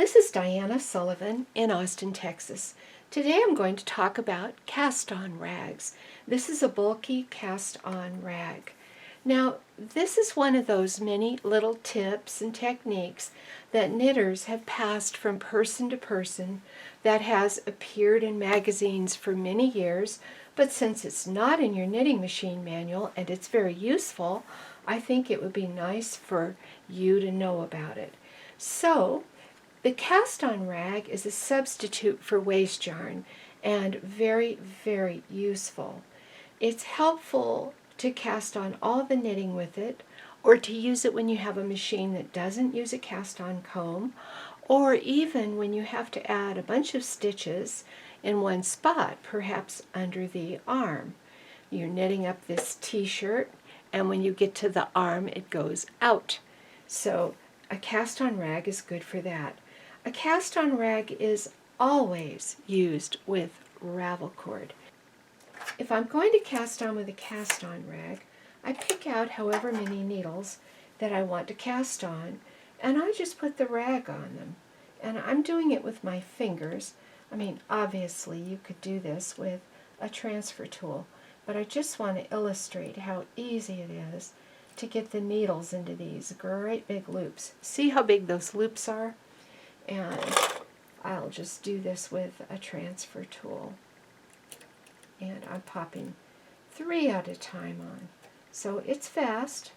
This is Diana Sullivan in Austin, Texas. Today I'm going to talk about cast-on rags. This is a bulky cast-on rag. Now, this is one of those many little tips and techniques that knitters have passed from person to person that has appeared in magazines for many years, but since it's not in your knitting machine manual and it's very useful, I think it would be nice for you to know about it. So, the cast-on rag is a substitute for waste yarn and very, very useful. It's helpful to cast on all the knitting with it, or to use it when you have a machine that doesn't use a cast-on comb, or even when you have to add a bunch of stitches in one spot, perhaps under the arm. You're knitting up this t-shirt, and when you get to the arm, it goes out. So a cast-on rag is good for that. A cast-on rag is always used with ravel cord. If I'm going to cast on with a cast-on rag, I pick out however many needles that I want to cast on, and I just put the rag on them. And I'm doing it with my fingers. I mean, obviously you could do this with a transfer tool, but I just want to illustrate how easy it is to get the needles into these great big loops. See how big those loops are? And I'll just do this with a transfer tool. And I'm popping 3 at a time on. So it's fast,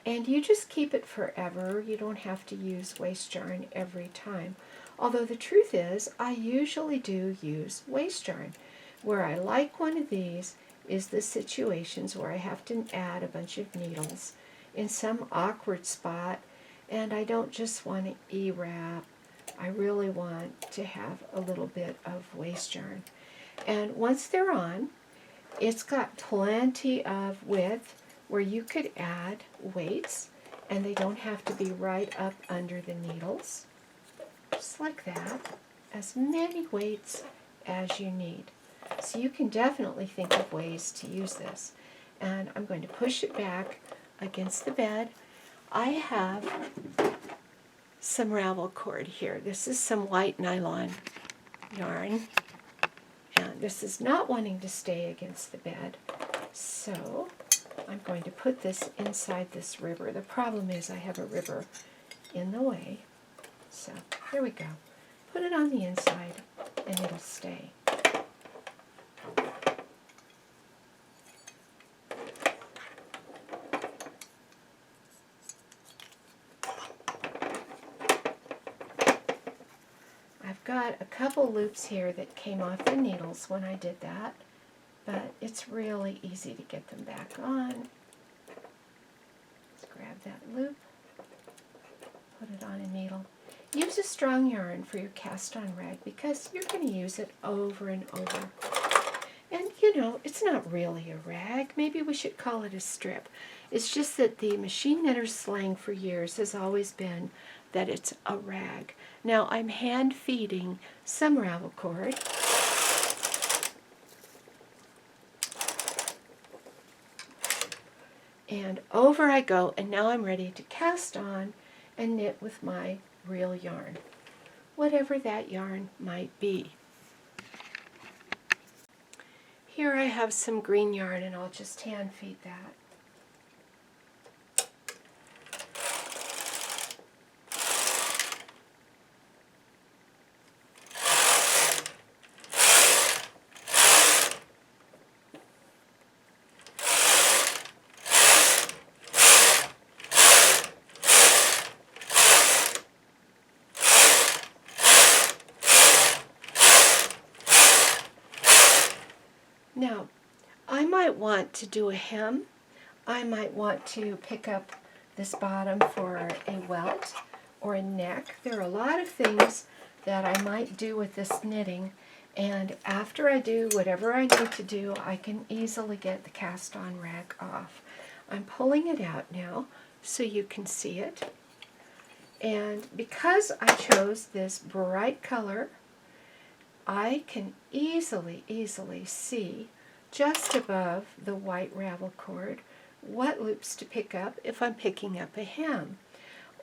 and you just keep it forever. You don't have to use waste yarn every time. Although the truth is, I usually do use waste yarn. Where I like one of these is the situations where I have to add a bunch of needles in some awkward spot, and I don't just want to E-wrap. I really want to have a little bit of waste yarn. And once they're on, it's got plenty of width where you could add weights, and they don't have to be right up under the needles. Just like that. As many weights as you need. So you can definitely think of ways to use this. And I'm going to push it back against the bed. I have some ravel cord here. This is some white nylon yarn. And this is not wanting to stay against the bed. So I'm going to put this inside this ribber. The problem is I have a ribber in the way. So here we go. Put it on the inside and it'll stay. I've got a couple loops here that came off the needles when I did that, but it's really easy to get them back on. Let's grab that loop, put it on a needle. Use a strong yarn for your cast-on rag because you're going to use it over and over. And you know, it's not really a rag. Maybe we should call it a strip. It's just that the machine knitter's slang for years has always been that it's a rag. Now I'm hand feeding some ravel cord. And over I go, and now I'm ready to cast on and knit with my real yarn, whatever that yarn might be. Here I have some green yarn, and I'll just hand feed that. Now, I might want to do a hem. I might want to pick up this bottom for a welt or a neck. There are a lot of things that I might do with this knitting, and after I do whatever I need to do, I can easily get the cast-on rag off. I'm pulling it out now so you can see it. And because I chose this bright color, I can easily see just above the white ravel cord what loops to pick up if I'm picking up a hem.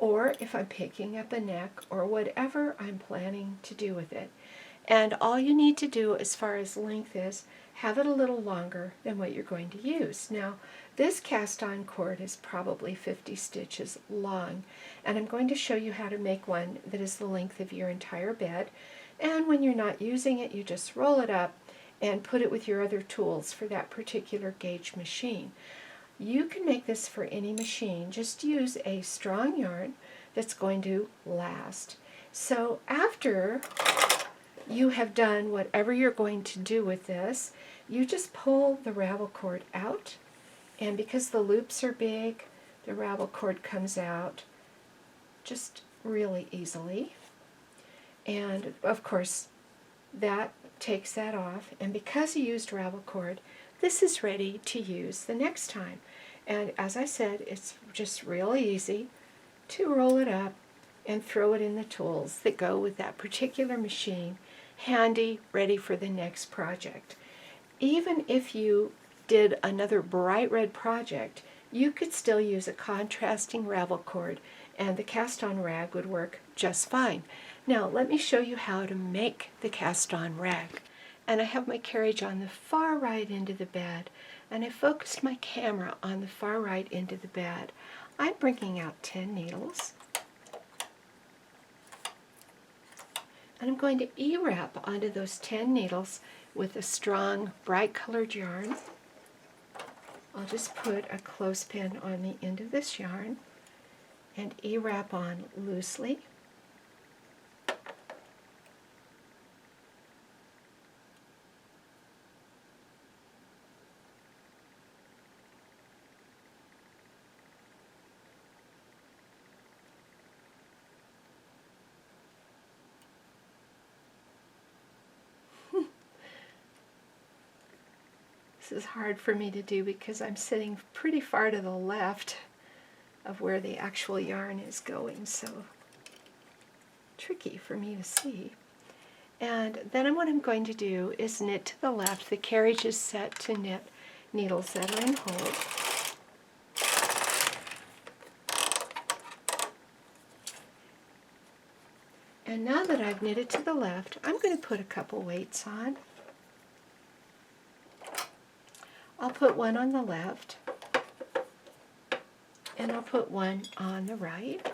or if I'm picking up a neck or whatever I'm planning to do with it. And all you need to do as far as length is have it a little longer than what you're going to use. Now, this cast-on cord is probably 50 stitches long, and I'm going to show you how to make one that is the length of your entire bed. And when you're not using it, you just roll it up and put it with your other tools for that particular gauge machine. You can make this for any machine. Just use a strong yarn that's going to last. So after you have done whatever you're going to do with this, you just pull the ravel cord out, and because the loops are big, the ravel cord comes out just really easily. And of course, that takes that off, and because you used ravel cord, this is ready to use the next time. And as I said, it's just really easy to roll it up and throw it in the tools that go with that particular machine, handy, ready for the next project. Even if you did another bright red project, you could still use a contrasting ravel cord, and the cast-on rag would work just fine. Now let me show you how to make the cast-on rag. And I have my carriage on the far right end of the bed, and I focused my camera on the far right end of the bed. I'm bringing out 10 needles, and I'm going to E-wrap onto those 10 needles with a strong bright colored yarn. I'll just put a clothespin on the end of this yarn and E-wrap on loosely. This is hard for me to do because I'm sitting pretty far to the left of where the actual yarn is going, so tricky for me to see. And then what I'm going to do is knit to the left. The carriage is set to knit needles that are in hold. And now that I've knitted to the left, I'm going to put a couple weights on. I'll put one on the left, and I'll put one on the right.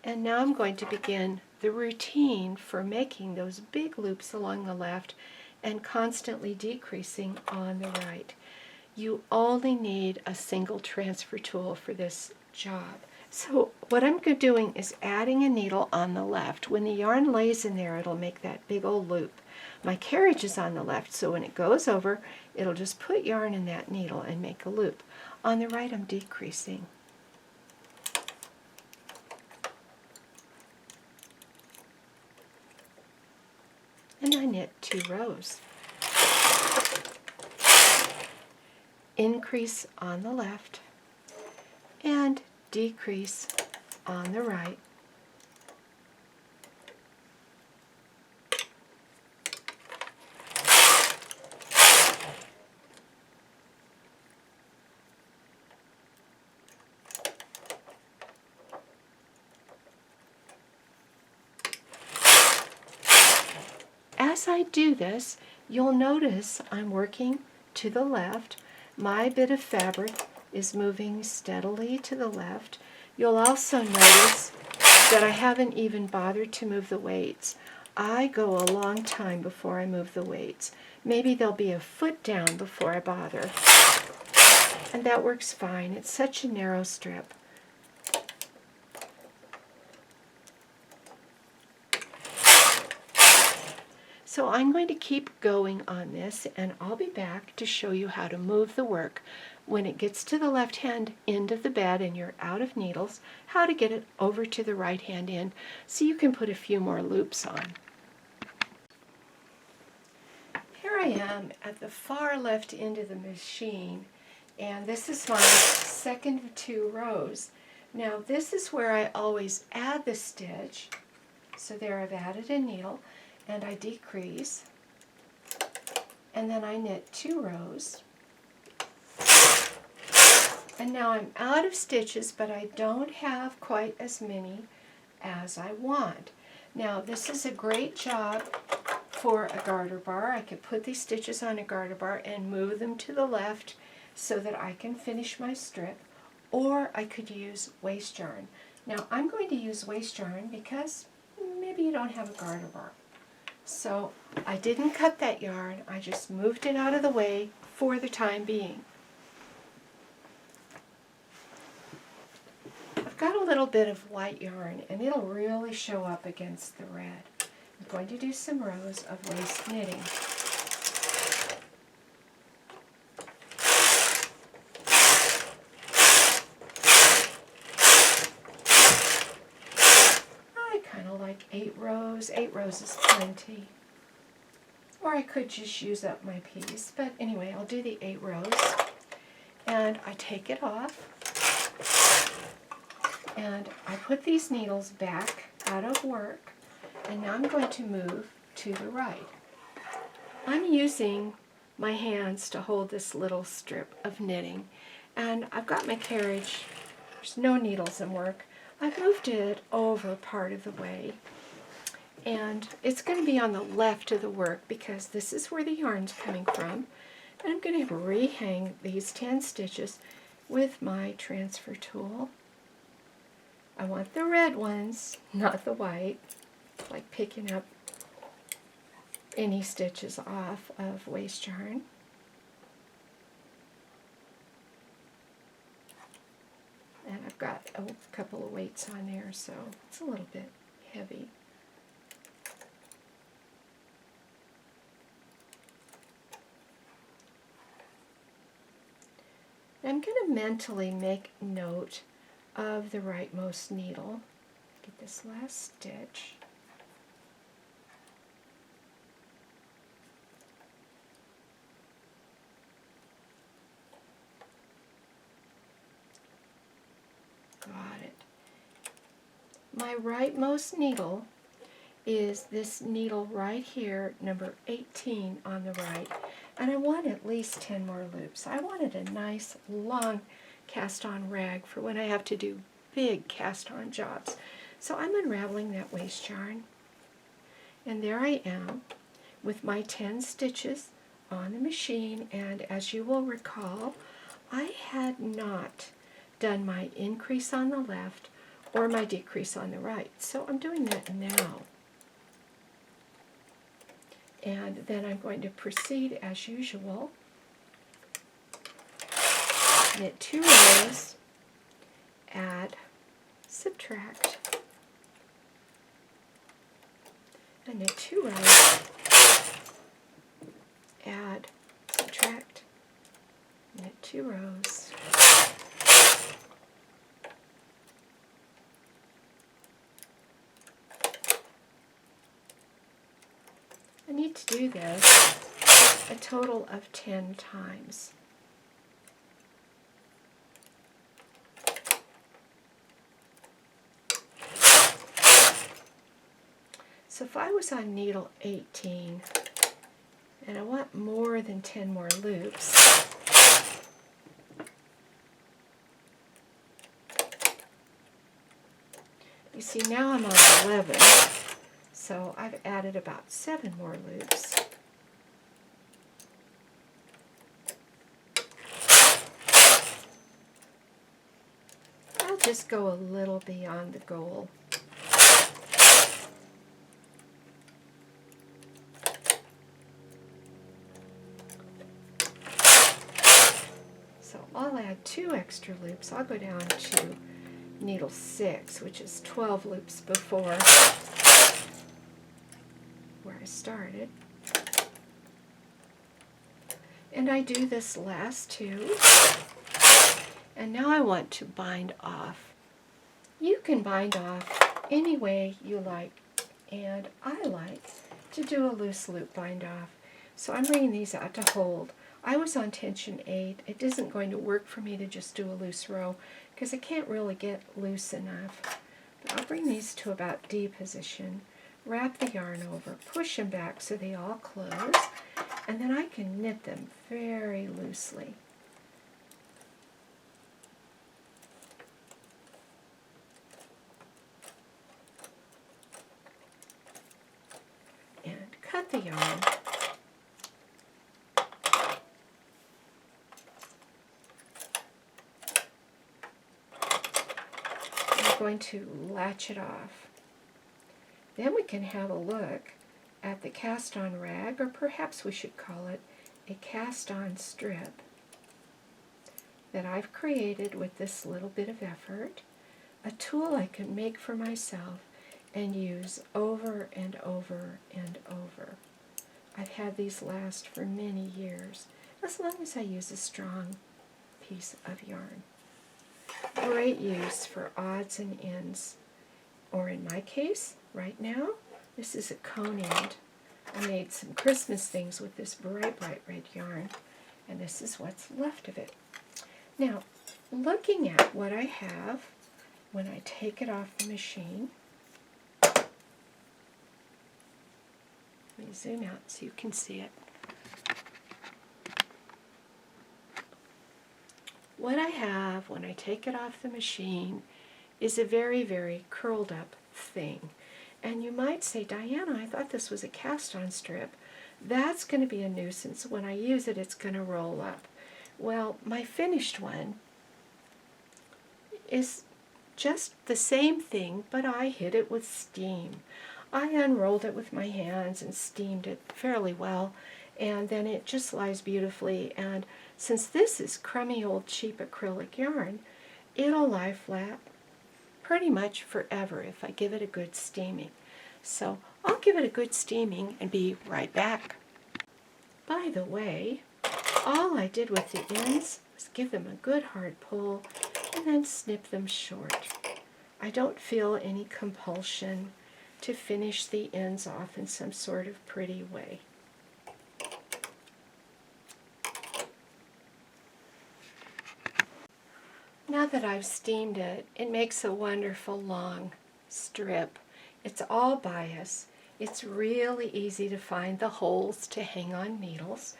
And now I'm going to begin the routine for making those big loops along the left and constantly decreasing on the right. You only need a single transfer tool for this job. So what I'm doing is adding a needle on the left. When the yarn lays in there, it'll make that big old loop. My carriage is on the left, so when it goes over, it'll just put yarn in that needle and make a loop. On the right, I'm decreasing. And I knit 2 rows. Increase on the left and decrease on the right. As I do this, you'll notice I'm working to the left. My bit of fabric is moving steadily to the left. You'll also notice that I haven't even bothered to move the weights. I go a long time before I move the weights. Maybe they'll be a foot down before I bother. And that works fine. It's such a narrow strip. So I'm going to keep going on this, and I'll be back to show you how to move the work when it gets to the left hand end of the bed and you're out of needles, how to get it over to the right hand end so you can put a few more loops on. Here I am at the far left end of the machine, and this is my second of 2 rows. Now this is where I always add the stitch. So there I've added a needle, and I decrease, and then I knit 2 rows, And now I'm out of stitches, but I don't have quite as many as I want. Now this is a great job for a garter bar. I could put these stitches on a garter bar and move them to the left so that I can finish my strip, or I could use waste yarn. Now I'm going to use waste yarn because maybe you don't have a garter bar. So I didn't cut that yarn, I just moved it out of the way for the time being. I've got a little bit of white yarn and it'll really show up against the red. I'm going to do some rows of waist knitting. I kind of like 8 rows. 8 rows is plenty. Or I could just use up my piece, but anyway, I'll do the 8 rows. And I take it off. And I put these needles back out of work, and now I'm going to move to the right. I'm using my hands to hold this little strip of knitting, and I've got my carriage. There's no needles in work. I've moved it over part of the way, and it's going to be on the left of the work because this is where the yarn's coming from. And I'm going to rehang these 10 stitches with my transfer tool. I want the red ones, not the white, like picking up any stitches off of waste yarn. And I've got a couple of weights on there, so it's a little bit heavy. I'm going to mentally make note of the rightmost needle. Get this last stitch. Got it. My rightmost needle is this needle right here, number 18 on the right, and I want at least 10 more loops. I wanted a nice long cast-on rag for when I have to do big cast-on jobs. So I'm unraveling that waste yarn, and there I am with my 10 stitches on the machine. And as you will recall, I had not done my increase on the left or my decrease on the right, so I'm doing that now. And then I'm going to proceed as usual. Knit 2 rows, add, subtract, and knit 2 rows, add, subtract, knit 2 rows. I need to do this a total of 10 times. So if I was on needle 18 and I want more than 10 more loops, you see now I'm on 11, so I've added about 7 more loops. I'll just go a little beyond the goal. I'll add 2 extra loops. I'll go down to needle 6, which is 12 loops before where I started. And I do this last 2. And now I want to bind off. You can bind off any way you like, and I like to do a loose loop bind off. So I'm bringing these out to hold. I was on tension 8. It isn't going to work for me to just do a loose row because I can't really get loose enough. But I'll bring these to about D position, wrap the yarn over, push them back so they all close, and then I can knit them very loosely. the yarn. We're going to latch it off. Then we can have a look at the cast-on rag, or perhaps we should call it a cast-on strip, that I've created with this little bit of effort, a tool I can make for myself and use over and over and over. I've had these last for many years, as long as I use a strong piece of yarn. Great use for odds and ends, or in my case, right now, this is a cone end. I made some Christmas things with this bright, bright red yarn, and this is what's left of it. Now, looking at what I have when I take it off the machine, let me zoom out so you can see it. What I have when I take it off the machine is a very, very curled up thing. And you might say, Diana, I thought this was a cast-on strip. That's going to be a nuisance. When I use it, it's going to roll up. Well, my finished one is just the same thing, but I hit it with steam. I unrolled it with my hands and steamed it fairly well, and then it just lies beautifully. And since this is crummy old cheap acrylic yarn, it'll lie flat pretty much forever if I give it a good steaming. So I'll give it a good steaming and be right back. By the way, all I did with the ends was give them a good hard pull and then snip them short. I don't feel any compulsion to finish the ends off in some sort of pretty way. Now that I've steamed it, it makes a wonderful long strip. It's all bias. It's really easy to find the holes to hang on needles,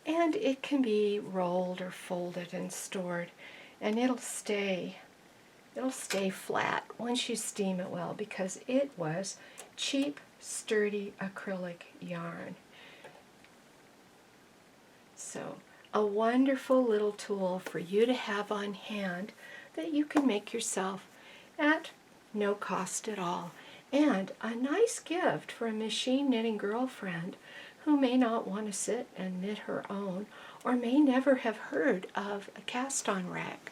and it can be rolled or folded and stored, and it'll stay flat once you steam it well, because it was cheap, sturdy acrylic yarn. So, a wonderful little tool for you to have on hand that you can make yourself at no cost at all. And a nice gift for a machine knitting girlfriend who may not want to sit and knit her own, or may never have heard of a cast-on rag.